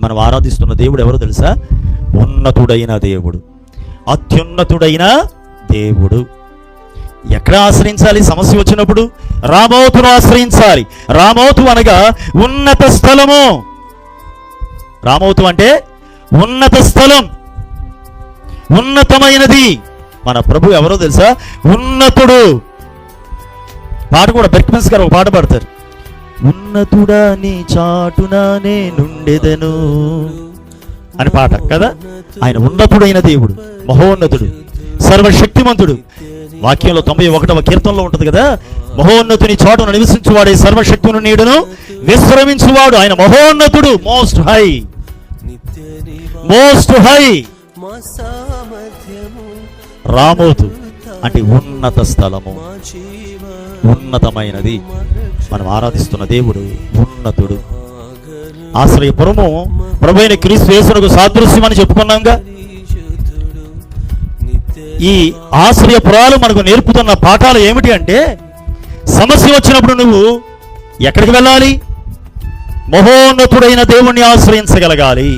మనం ఆరాధిస్తున్న దేవుడు ఎవరో తెలుసా? ఉన్నతుడైన దేవుడు, అత్యున్నతుడైన దేవుడు. ఎక్కడ ఆశ్రయించాలి? సమస్య వచ్చినప్పుడు రామోతును ఆశ్రయించాలి. రామోతు అనగా ఉన్నత స్థలము. రామోతు అంటే ఉన్నత స్థలం, ఉన్నతమైనది. మన ప్రభు ఎవరో తెలుసా? ఉన్నతుడు. పాట కూడా బెర్క్మెన్స్ గారు ఒక పాట పాడతారు. ఉన్నతుడా నీ చాటున నేనుండెదను అని పాట కదా. ఆయన ఉన్నతుడైన దేవుడు, మహోన్నతుడు, సర్వశక్తిమంతుడు. వాక్యంలో 91వ కీర్తనలో ఉంటుంది కదా, మహోన్నతుని చాటున నివసించువాడే సర్వశక్తుని నీడను విశ్రమించువాడు. ఆయన మహోన్నతుడు, మోస్ట్ హై, మోస్ట్ హై. రామోతు అంటే ఉన్నత స్థలము, ఉన్నతమైనది. మనం ఆరాధిస్తున్న దేవుడు ఉన్నతుడు. ఆశ్రయపురము ప్రభువైన క్రీస్తు యేసునకు సాదృశ్యం అని చెప్పుకున్నాంగా. ఈ ఆశ్రయపురాలు మనకు నేర్పుతున్న పాఠాలు ఏమిటి అంటే, సమస్య వచ్చినప్పుడు నువ్వు ఎక్కడికి వెళ్ళాలి? మహోన్నతుడైన దేవుణ్ణి ఆశ్రయించగలగాలి.